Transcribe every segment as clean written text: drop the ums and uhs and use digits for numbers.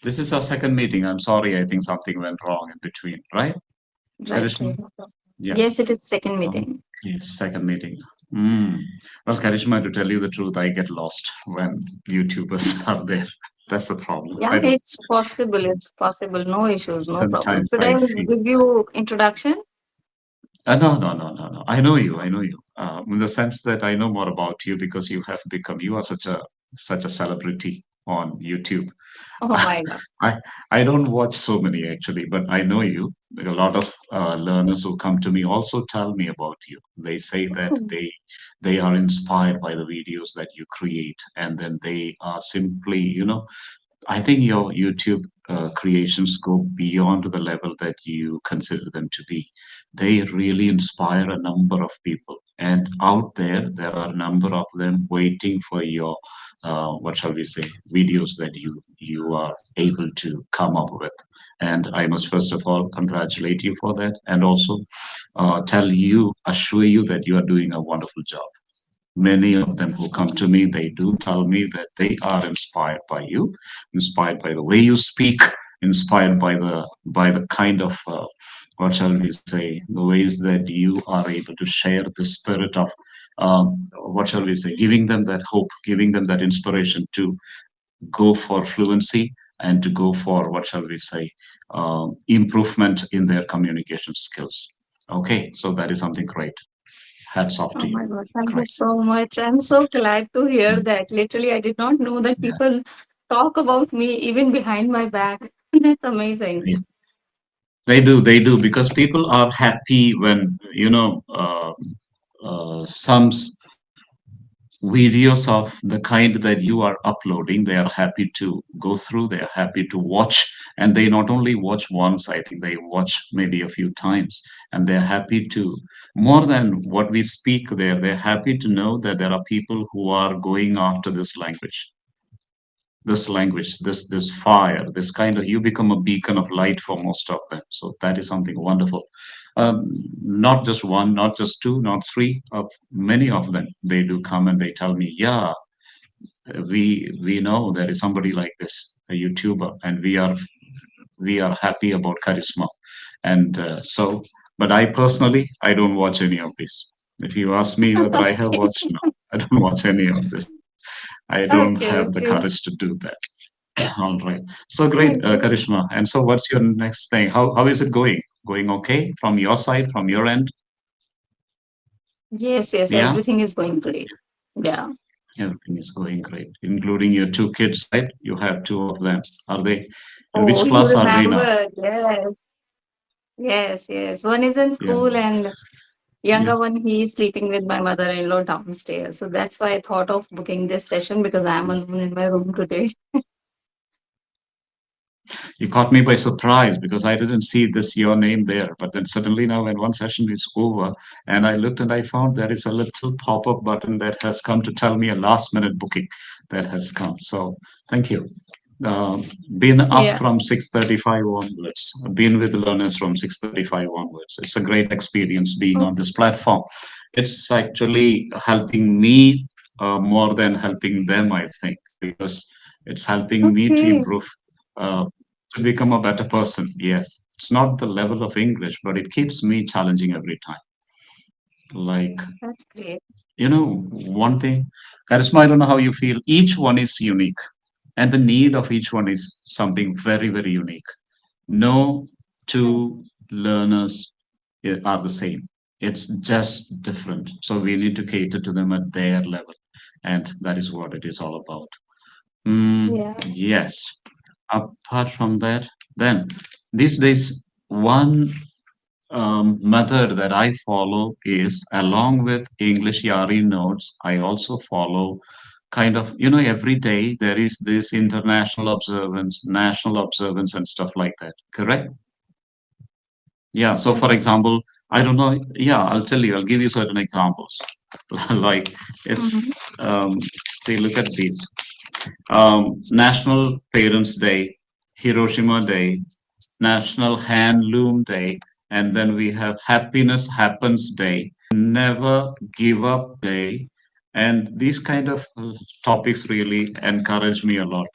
This is our second meeting. I'm sorry, I think something went wrong in between, right, Right, Karishma? right. Yeah. Yes, it is second meeting. Okay, second meeting. Mm. Well, Karishma, to tell you the truth, I get lost when YouTubers are there. That's the problem. Yeah, I don't. it's possible. It's possible. No issues, no problem. Sometimes Should I I feel. give you introduction? No, no, no, no, no. I know you. I know you. In the sense that I know more about you because you have become. You are such a celebrity on YouTube. Oh my God. I I don't watch so many actually, but I know you. Like a lot of learners who come to me also tell me about you. They say that they are inspired by the videos that you create, and then they are simply, I think your YouTube creations go beyond the level that you consider them to be. They really inspire a number of people, and out there, there are a number of them waiting for your, what shall we say, videos that you are able to come up with. And I must first of all congratulate you for that, and also assure you that you are doing a wonderful job. Many of them who come to me, they do tell me that they are inspired by you, inspired by the way you speak, inspired by the kind of what shall we say, the ways that you are able to share the spirit of what shall we say, giving them that hope, giving them that inspiration to go for fluency and to go for what shall we say, improvement in their communication skills. Okay, so that is something great. Hats off Oh to you. my God. Thank you Great. so much. I'm so glad to hear that. Literally, I did not know that Yeah. people talk about me even behind my back. That's amazing. They do, because people are happy when, some videos of the kind that you are uploading, they are happy to go through, they are happy to watch, and they not only watch once, I think they watch maybe a few times, and they're happy to, more than what we speak there, they're happy to know that there are people who are going after this language, this fire, this kind of, you become a beacon of light for most of them. So that is something wonderful. Not just one, not just two, not three, of many of them. They do come and they tell me, yeah, we know there is somebody like this, a YouTuber, and we are happy about charisma. And but I personally, I don't watch any of this. If you ask me whether I have Okay. watched, no, I don't watch any of this. I don't have the Okay, courage okay. to do that. All right. So great, Okay. Karishma. And so, what's your next thing? How is it going? Going okay from your side, from your end? Yes, yes, Yeah, everything is going great. Yeah. everything is going great, including your two kids, right? You have two of them. Are they? In Oh, which you class are they now? remember? Yes, yes, yes. One is in Yeah. school and younger Yes. one, he is sleeping with my mother-in-law downstairs. So that's why I thought of booking this session because I'm alone in my room today. You caught me by surprise because I didn't see this your name there. But then suddenly now, when one session is over, and I looked and I found there is a little pop-up button that has come to tell me a last-minute booking that has come. So thank you. Uh, been up Yeah, from 6:35 onwards. Been with learners from 6:35 onwards. It's a great experience being on this platform. It's actually helping me more than helping them, I think, because it's helping me to okay. improve, uh, to become a better person. Yes, it's not the level of English, but it keeps me challenging every time. Like, That's great. one thing, Charisma, I don't know how you feel. Each one is unique, and the need of each one is something very, very unique. No two learners are the same. It's just different. So we need to cater to them at their level. And that is what it is all about. Yeah. Yes. Apart from that, then these days, one method that I follow is, along with Englishyaari notes, I also follow kind of, every day there is this international observance, national observance, and stuff like that. Correct? Yeah. So, for Correct. example, I don't know. Yeah, I'll tell you. I'll give you certain examples. Like it's, Mm-hmm. um, see, look at these. National Parents Day, Hiroshima Day, National Handloom Day, and then we have Happiness Happens Day, Never Give Up Day, and these kind of topics really encourage me a lot.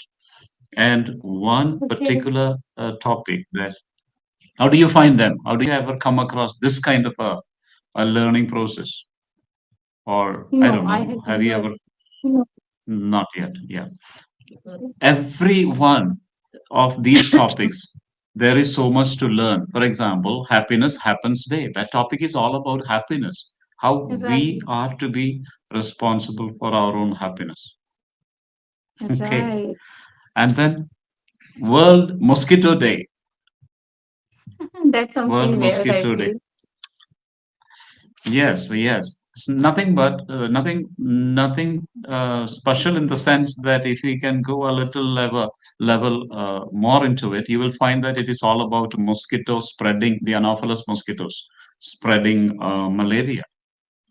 And one Okay. particular topic that, how do you find them? How do you ever come across this kind of a learning process? Or I No, don't I know, have have you never. ever? No. Not yet. Yeah. Every one of these topics, there is so much to learn. For example, happiness happens day. That topic is all about happiness, how we Right. are to be responsible for our own happiness. Okay. Right. And then World Mosquito Day. That's World something weird, I Mosquito Day. feel. Yes, yes. It's nothing but nothing special in the sense that if we can go a little level more into it, you will find that it is all about mosquitoes spreading the Anopheles mosquitoes spreading malaria,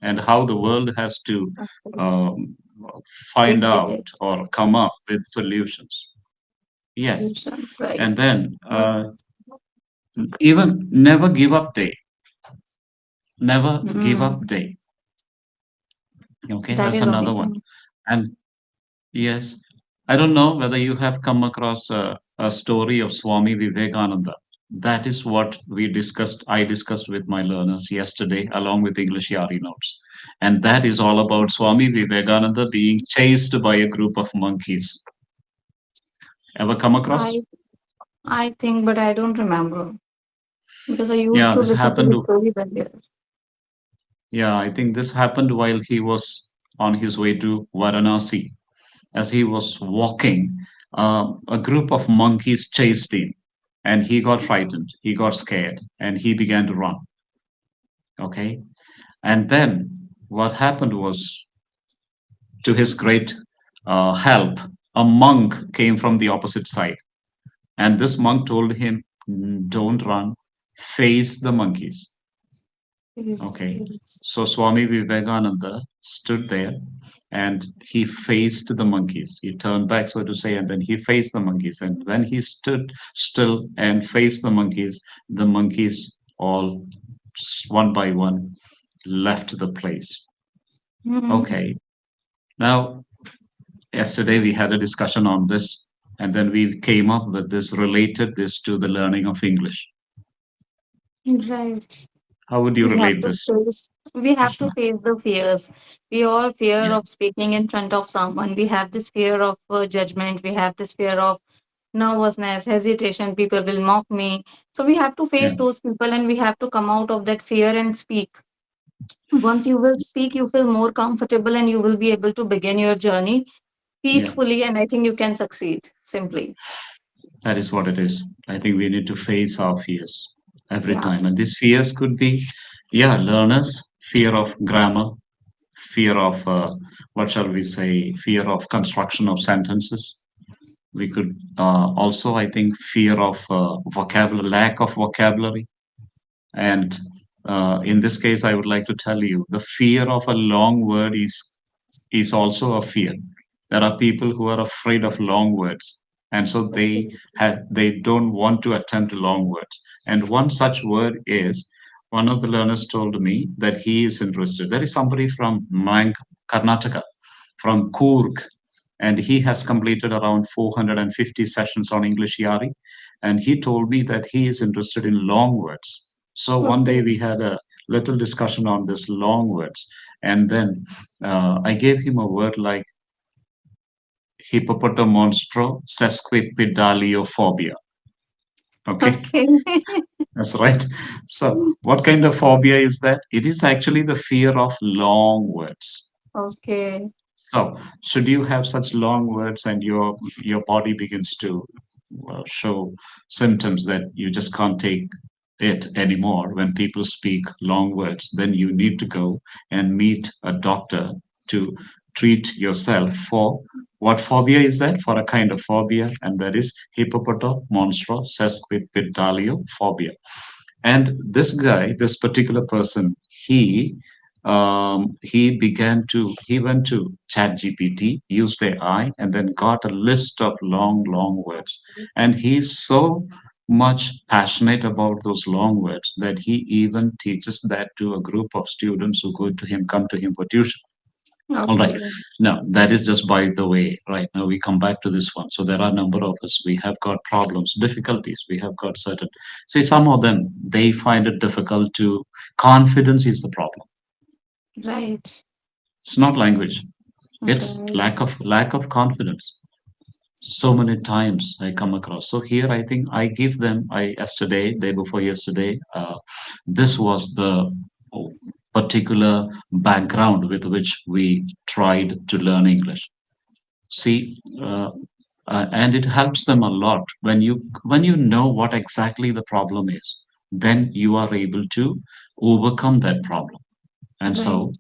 and how the world has to Okay. um, find Defeat out it. or come up with solutions. Yes, Solutions, right. and then even never give up day, never give Mm, up day. Okay, that that's is another one. amazing. And yes, I don't know whether you have come across a story of Swami Vivekananda. That is what we discussed. I discussed with my learners yesterday, along with Englishyaari notes, and that is all about Swami Vivekananda being chased by a group of monkeys. Ever come I across? I think, but I don't remember because I used Yeah, to this listen to happened. his stories earlier. Yeah, I think this happened while he was on his way to Varanasi. As he was walking, a group of monkeys chased him, and he got frightened. He got scared, and he began to run. Okay, and then what happened was, to his great help, a monk came from the opposite side, and this monk told him, Don't run, face the monkeys." Yes, Okay. yes. So Swami Vivekananda stood there and he faced the monkeys. He turned back, so to say, and then he faced the monkeys. And when he stood still and faced the monkeys all one by one left the place. Mm, Okay. Now, yesterday we had a discussion on this, and then we came up with this, related this to the learning of English. right. How would you We have relate to this, face we have to Krishna? face the fears. We all fear Yeah. of speaking in front of someone. We have this fear of judgment. We have this fear of nervousness, hesitation. People will mock me. So we have to Yeah. face those people and we have to come out of that fear and speak. Once you will speak, you feel more comfortable and you will be able to begin your journey Yeah. peacefully. And I think you can succeed simply. That is what it is. I think we need to face our fears every Yeah. time. And these fears could be, yeah, learners, fear of grammar, fear of, what shall we say, fear of construction of sentences. We could also, I think, fear of vocabulary, lack of vocabulary. And in this case, I would like to tell you the fear of a long word is also a fear. There are people who are afraid of long words, and so they don't want to attempt long words. And one such word is, one of the learners told me that he is interested. There is somebody from Karnataka, from Coorg, and he has completed around 450 sessions on Englishyaari, and he told me that he is interested in long words. So one day Okay. we had a little discussion on this long words, and then I gave him a word like hippopotamonstro sesquipedaliophobia. Okay, Okay. that's right. So what kind of phobia is that? It is actually the fear of long words. Okay. So, should you have such long words and your body begins to show symptoms that you just can't take it anymore when people speak long words, then you need to go and meet a doctor to treat yourself for what phobia is that? For a kind of phobia, and that is hippopotomonstrosequipedaliophobia. And this guy, this particular person, he went to ChatGPT, used AI, and then got a list of long words. And he's so much passionate about those long words that he even teaches that to a group of students who come to him for tuition. All right. Okay. Now, that is just by the way. Right now, we come back to this one. So, there are a number of us. We have got problems, difficulties. We have got certain. See, some of them, they find it difficult to. Confidence is the problem. Right. It's not language. It's Right. lack of confidence. So many times I come across. So here I think I give them. I yesterday, day before yesterday, this was the particular background with which we tried to learn English. See, and it helps them a lot when you know what exactly the problem is. Then you are able to overcome that problem. And Right. so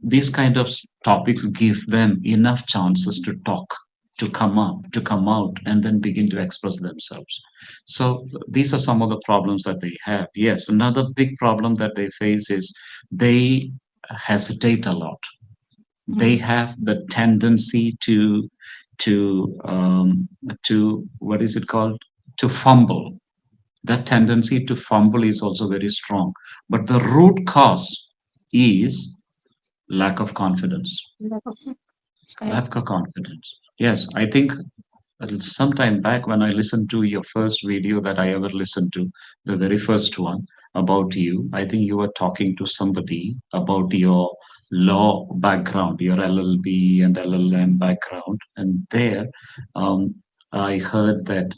these kind of topics give them enough chances to talk, to come up, to come out, and then begin to express themselves. So these are some of the problems that they have. Yes, another big problem that they face is they hesitate a lot. They Mm. have the tendency to what is it called, to fumble. That tendency to fumble is also very strong, but the root cause is lack of confidence. Lack of Right. confidence. Yes, I think some time back when I listened to your first video that I ever listened to, the very first one about you, I think you were talking to somebody about your law background, your LLB and LLM background. And there, um, I heard that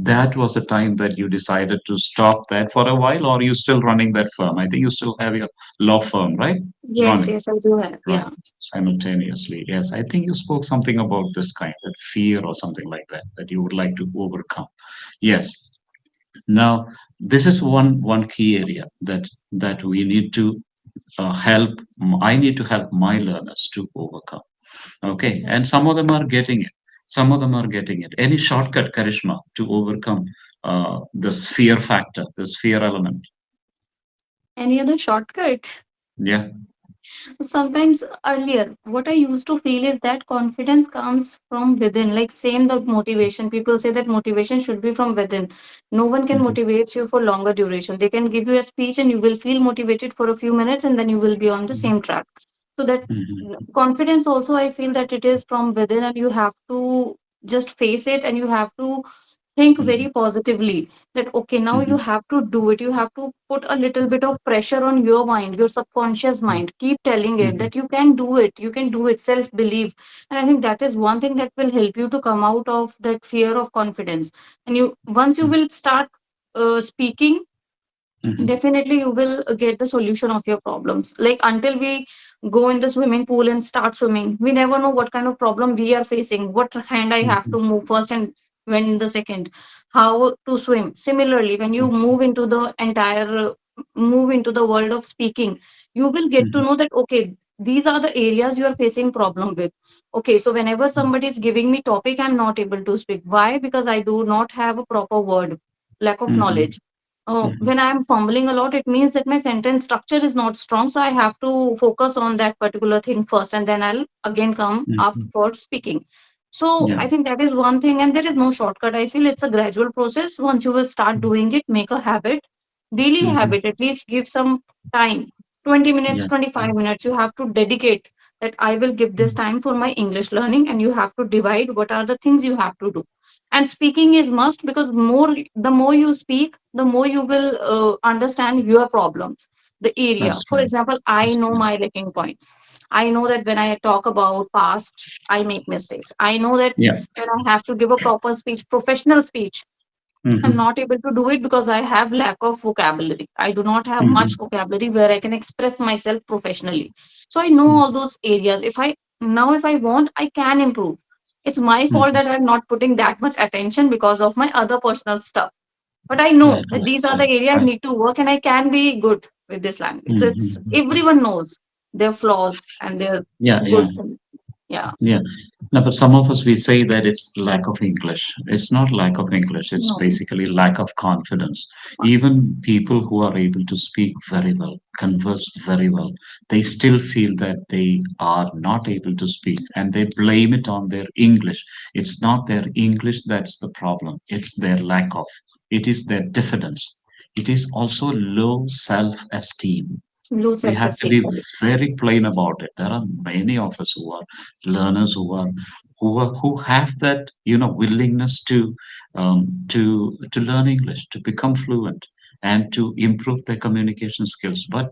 that was a time that you decided to stop that for a while, or you still running that firm? I think you still have your law firm, right? Yes, Running. yes, I do have. Right. Yeah. Simultaneously. Yes. I think you spoke something about this kind, that fear or something like that, that you would like to overcome. Yes. Now, this is one key area that we need to help. I need to help my learners to overcome. Okay. And some of them are getting it. Some of them are getting it. Any shortcut, Karishma, to overcome this fear factor, this fear element? Any other shortcut? Yeah. Sometimes earlier, what I used to feel is that confidence comes from within. Like same the motivation. People say that motivation should be from within. No one can Hmm. motivate you for longer duration. They can give you a speech and you will feel motivated for a few minutes and then you will be on the same track. So that Hmm. confidence also I feel that it is from within and you have to just face it and you have to think very Hmm. positively that okay now you Hmm. have to do it, you have to put a little bit of pressure on your mind, your subconscious mind, keep telling it Hmm. that you can do it, you can do it, self belief. And I think that is one thing that will help you to come out of that fear of confidence. And you once you will start speaking, Hmm. definitely you will get the solution of your problems. Like until we go in the swimming pool and start swimming, we never know what kind of problem we are facing, what hand I have Hmm. to move first and when the second, how to swim. Similarly, when you move into the entire move into the world of speaking, you will get to Mhm, know that okay, these are the areas you are facing problem with. Okay, so whenever somebody is giving me topic, I'm not able to speak. Why? Because I do not have a proper word, lack of mhm, knowledge. mhm, When I'm fumbling a lot, it means that my sentence structure is not strong. So I have to focus on that particular thing first, and then I'll again come up mhm. for speaking. So Yeah. I think that is one thing, and there is no shortcut. I feel it's a gradual process. Once you will start Mhm, doing it, make a habit, daily mhm. habit, at least give some time, 20 minutes, Yeah. 25 minutes. You have to dedicate that I will give this Mhm, time for my English learning, and you have to divide what are the things you have to do. And speaking is must because the more you speak, the more you will understand your problems, the area. that's For right. example, I That's know right. my lacking points. I know that when I talk about past, I make mistakes. I know that Yeah. when I have to give a proper speech, professional speech, I'm Mhm, not able to do it because I have lack of vocabulary. I do not have much mhm, vocabulary where I can express myself professionally. So I know mhm, all those areas. If I want, I can improve. It's my fault mhm. that I'm not putting that much attention because of my other personal stuff. But I know Right, that right, these are the right, area I right. need to work and I can be good with this language. So Mhm, it's mhm. everyone knows their flaws and their Yeah, yeah. good things. Yeah. Yeah. No, but some of us we say that it's lack of English. It's not lack of English. It's No. basically lack of confidence. Even people who are able to speak very well, converse very well, they still feel that they are not able to speak and they blame it on their English. It's not their English that's the problem. It's their lack of. It is their diffidence. It is also low self-esteem. Low We self have to esteem. be very plain about it. There are many of us who are learners who have that willingness to learn English, to become fluent, and to improve their communication skills. But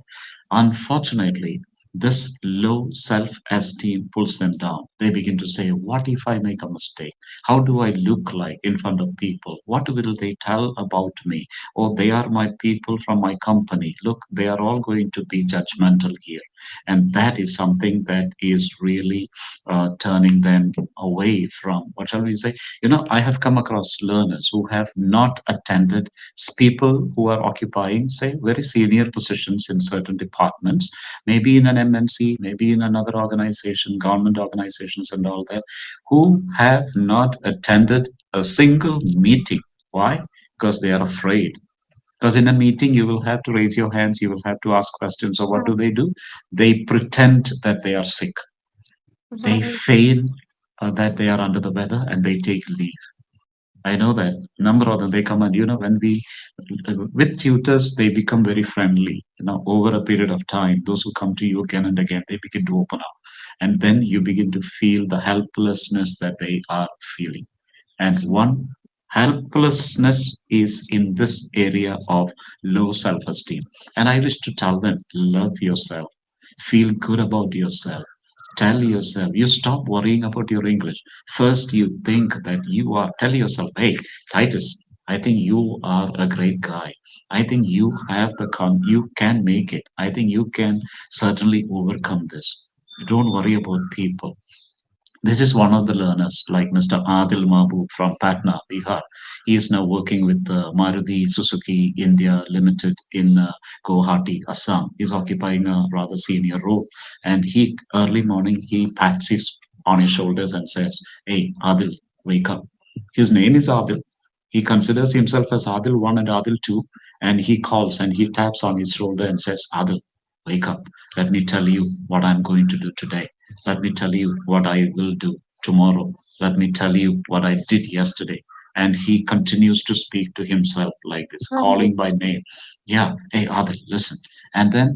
unfortunately, this low self-esteem pulls them down. They begin to say, "What if I make a mistake? How do I look like in front of people? What will they tell about me? Oh, they are my people from my company. Look, they are all going to be judgmental here." And that is something that is really turning them away from, what shall we say? I have come across learners who have not attended people who are occupying, say, very senior positions in certain departments, maybe in an MNC, maybe in another organization, government organizations, and all that, who have not attended a single meeting. Why? Because they are afraid. Because in a meeting, you will have to raise your hands, you will have to ask questions. So, what do? They pretend that they are sick, they Right. feign that they are under the weather, and they take leave. I know that number of them, they come, and when we with tutors, they become very friendly. Over a period of time, those who come to you again and again, they begin to open up, and then you begin to feel the helplessness that they are feeling. And one helplessness is in this area of low self esteem. And I wish to tell them, love yourself, feel good about yourself. Tell yourself, you stop worrying about your English. First, you think that tell yourself, hey, Titus, I think you are a great guy. I think you can make it. I think you can certainly overcome this. Don't worry about people. This is one of the learners, like Mr. Adil Mahbub from Patna, Bihar. He is now working with Maruti Suzuki India Limited in Guwahati, Assam. He's occupying a rather senior role. And early morning, he pats on his shoulders and says, "Hey, Adil, wake up." His name is Adil. He considers himself as Adil 1 and Adil 2. And he calls and he taps on his shoulder and says, "Adil, wake up. Let me tell you what I'm going to do today. Let me tell you what I will do tomorrow. Let me tell you what I did yesterday." And he continues to speak to himself like this, Right. calling by name. Yeah, hey, Adil, listen. And then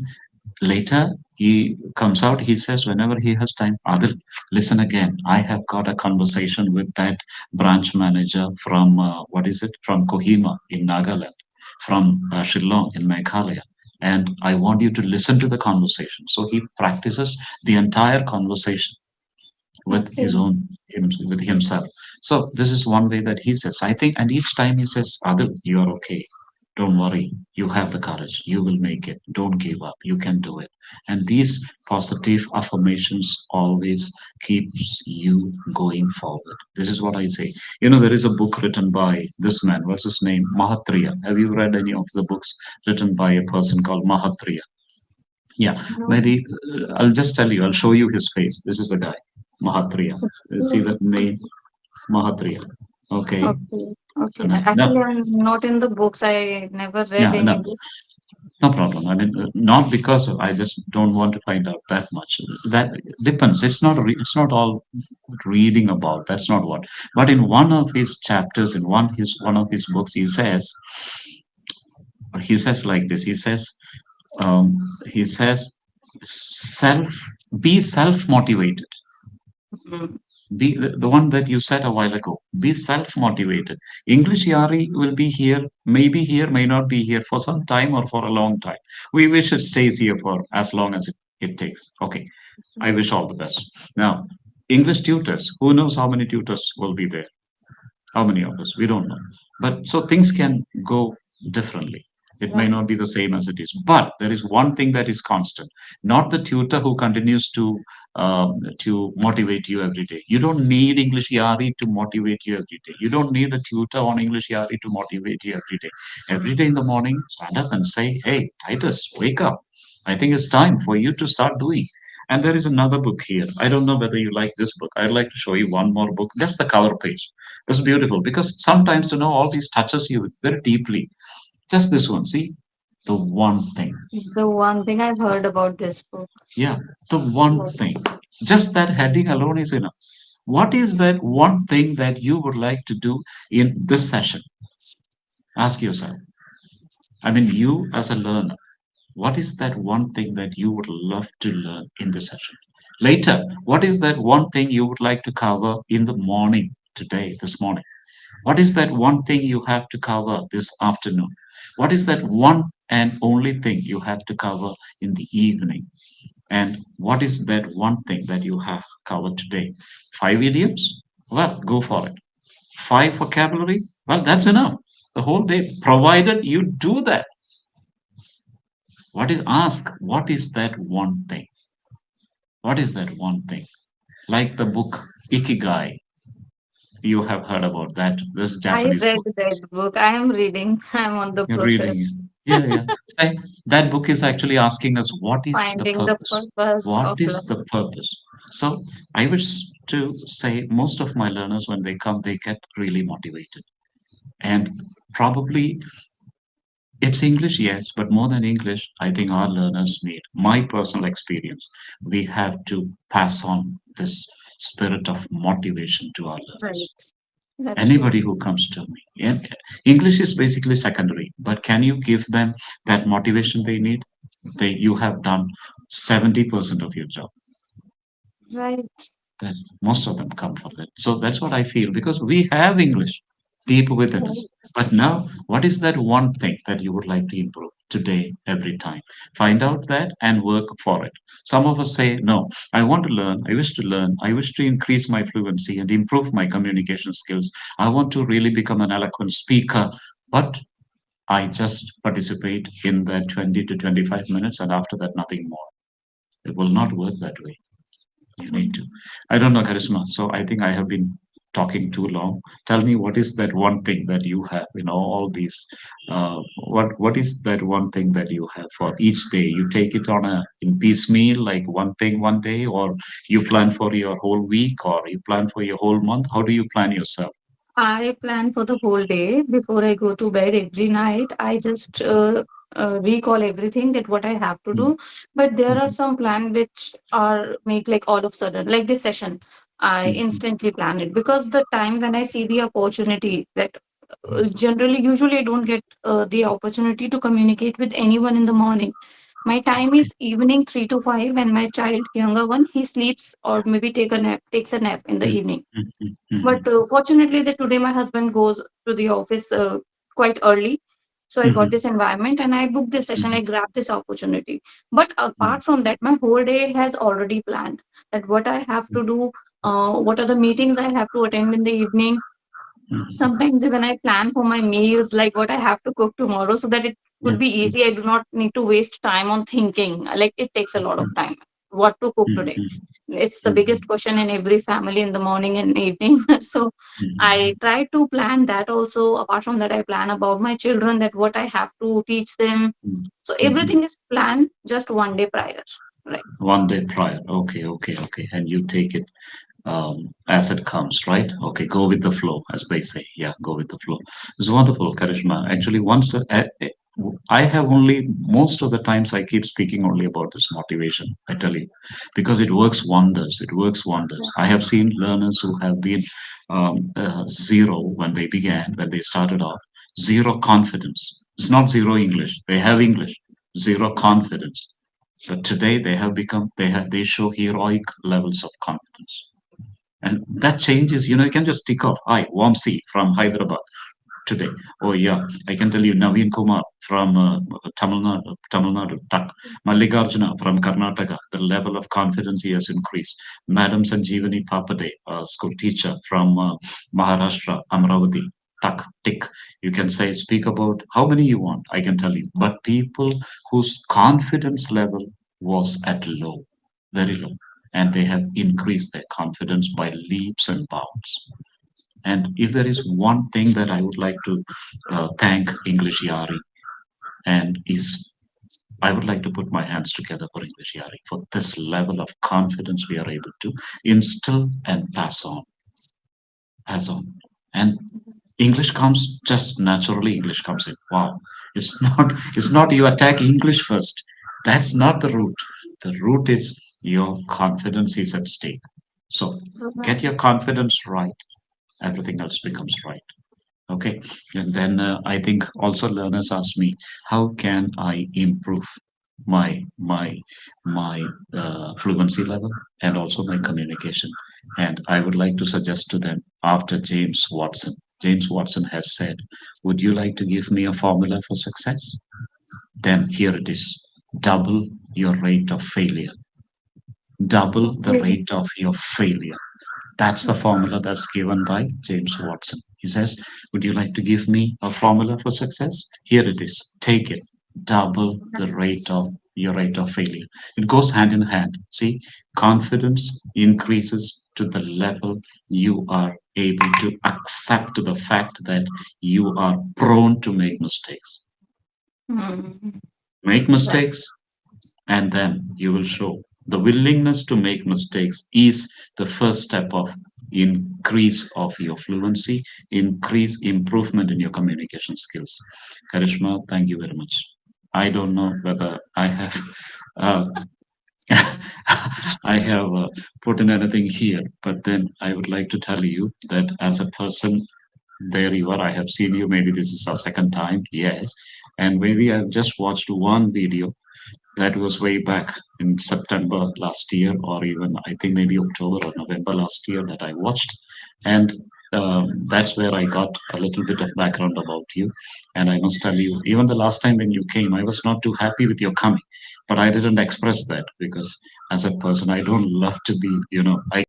later he comes out, he says, whenever he has time, "Adil, listen again. I have got a conversation with that branch manager from, what is it, from Kohima in Nagaland, from Shillong in Meghalaya. And I want you to listen to the conversation." So he practices the entire conversation with Okay. with himself. So this is one way that he says, I think, and each time he says, "Adil, you are okay. Don't worry. You have the courage. You will make it. Don't give up. You can do it." And these positive affirmations always keeps you going forward. This is what I say. There is a book written by this man. What's his name? Mahatriya. Have you read any of the books written by a person called Mahatriya? Yeah, No. maybe I'll just tell you, I'll show you his face. This is the guy, Mahatriya. You see that name, Mahatriya. Okay. Okay. Okay. And no, Actually, I'm not in the books. I never read yeah, no, any book. no problem. I mean, not because I just don't want to find out that much. That depends. It's not all reading about. That's not what. But in one of his chapters, in one of his books, he says like this. Um, he says, self, be self motivated. Mm. Be the one that you said a while ago. Be self-motivated. Englishyaari will be here, may not be here for some time or for a long time. We wish it stays here for as long as it takes. Okay. I wish all the best. Now, English tutors, who knows how many tutors will be there? How many of us? We don't know. But so things can go differently. It may Right. not be the same as it is. But there is one thing that is constant. Not the tutor who continues to motivate you every day. You don't need English Yari to motivate you every day. You don't need a tutor on English Yari to motivate you every day. Every day in the morning, stand up and say, "Hey, Titus, wake up. I think it's time for you to start doing." And there is another book here. I don't know whether you like this book. I'd like to show you one more book. Just the cover page. It's beautiful because sometimes, all these touches you very deeply. Just this one, see? The one thing. The one thing I've heard about this book. Yeah, the one thing. Just that heading alone is enough. What is that one thing that you would like to do in this session? Ask yourself. I mean, you as a learner, What is that one thing that you would love to learn in the session? Later, what is that one thing you would like to cover in the morning today, this morning? What is that one thing you have to cover this afternoon? What is that one and only thing you have to cover in the evening? And what is that one thing that you have covered today? Five idioms? Well, go for it. Five vocabulary? Well, that's enough. The whole day, provided you do that. Ask, what is that one thing? What is that one thing? Like the book Ikigai, you have heard about that. This I Japanese read book. that book. I am reading. I'm on the You're reading it. process. Yeah, yeah. Say, that book is actually asking us what is the Finding the purpose? purpose What of is life. the purpose? So I wish to say most of my learners, when they come, they get really motivated. And probably it's English, yes, but more than English, I think our learners need, my personal experience, we have to pass on this spirit of motivation to our learners. Right. That's true. Anybody who comes to me. And English is basically secondary, but can you give them that motivation they need? You have done 70% of your job. Right. That most of them come from it. So that's what I feel, because we have English deep within us. Right. But now, what is that one thing that you would like to improve today, every time? Find out that and work for it. Some of us say, no, I want to learn, I wish to learn, I wish to increase my fluency and improve my communication skills. I want to really become an eloquent speaker. But I just participate in that 20 to 25 minutes, and after that, nothing more. It will not work that way. You need to. I don't know, Charisma. So I think I have been talking too long. Tell me, what is that one thing that you have in all these? What is that one thing that you have for each day? You take it on a in piecemeal, like one thing one day, or you plan for your whole week, or you plan for your whole month? How do you plan yourself? I plan for the whole day before I go to bed every night. I just recall everything that what I have to Mm, do. But there are mhm, some plan which are make like all of sudden, like this session. I mhm, instantly plan it because the time when I see the opportunity that mhm, generally usually I don't get the opportunity to communicate with anyone in the morning. My time okay. is evening 3 to 5 when my child younger one he sleeps or maybe takes a nap in the Mm, evening. mm, mm, But mhm, fortunately, that today my husband goes to the office quite early. So I got mhm, this environment and I booked this session. mhm, I grabbed this opportunity. But mhm, apart from that, my whole day has already planned that what I have to do, what are the meetings I have to attend in the evening. mhm. Sometimes even I plan for my meals, like what I have to cook tomorrow, so that it Yeah. could be Mm, easy. I do not need to waste time on thinking. Like it takes a lot of mm, time. What to cook mm, today? mm, It's the mm, biggest question in every family in the morning and evening. So I mm, try to plan that also. Apart from that, I plan about my children that what I have to teach them. mm, So mhm. everything is planned just one day prior. Right. One day prior. Okay, okay, okay. And you take it as it comes, right? Okay, go with the flow, as they say. Yeah, go with the flow. It's wonderful, Karishma. Actually, I have only, most of the times, I keep speaking only about this motivation, I tell you, because it works wonders. It works wonders. I have seen learners who have been zero when they began, when they started off, zero confidence. It's not zero English. They have English, zero confidence. But today they show heroic levels of confidence. And that changes, you can just tick off, hi, Wamsi from Hyderabad today. Oh yeah, I can tell you Naveen Kumar from Tamil Nadu, Tak. Mallikarjuna from Karnataka, the level of confidence he has increased. Madam Sanjeevani Papade, school teacher from Maharashtra, Amravati, Tak, Tick. You can say, speak about how many you want, I can tell you. But people whose confidence level was at low, very low, and they have increased their confidence by leaps and bounds. And if there is one thing that I would like to thank Englishyaari, and is I would like to put my hands together for Englishyaari for this level of confidence we are able to instill and pass on. And English comes just naturally. English comes in. Wow, it's not. It's not you attack English first. That's not the root. The root is your confidence is at stake. So get your confidence right. Everything else becomes right. Okay. And then I think also learners ask me, how can I improve? my my fluency level and also my communication. And I would like to suggest to them after James Watson. James Watson has said, "Would you like to give me a formula for success?" Then here it is: double your rate of failure. Double the Okay. rate of your failure. That's the formula that's given by James Watson. He says, "Would you like to give me a formula for success? Here it is. Take it. Double the rate of your rate of failure." It goes hand in hand. See, confidence increases to the level you are able to accept the fact that you are prone to make mistakes. Hmm. Make Right. mistakes, and then you will show the willingness to make mistakes is the first step of increase of your fluency, increase improvement in your communication skills. Karishma, thank you very much. I don't know whether I have uh, I have put in anything here, but then I would like to tell you that as a person, there you are. I have seen you. Maybe this is our second time, yes, and maybe I've just watched one video that was way back in September last year, or even I think maybe October or November last year that I watched. And that's where I got a little bit of background about you. And I must tell you, even the last time when you came, I was not too happy with your coming, but I didn't express that because as a person, I don't love to be, I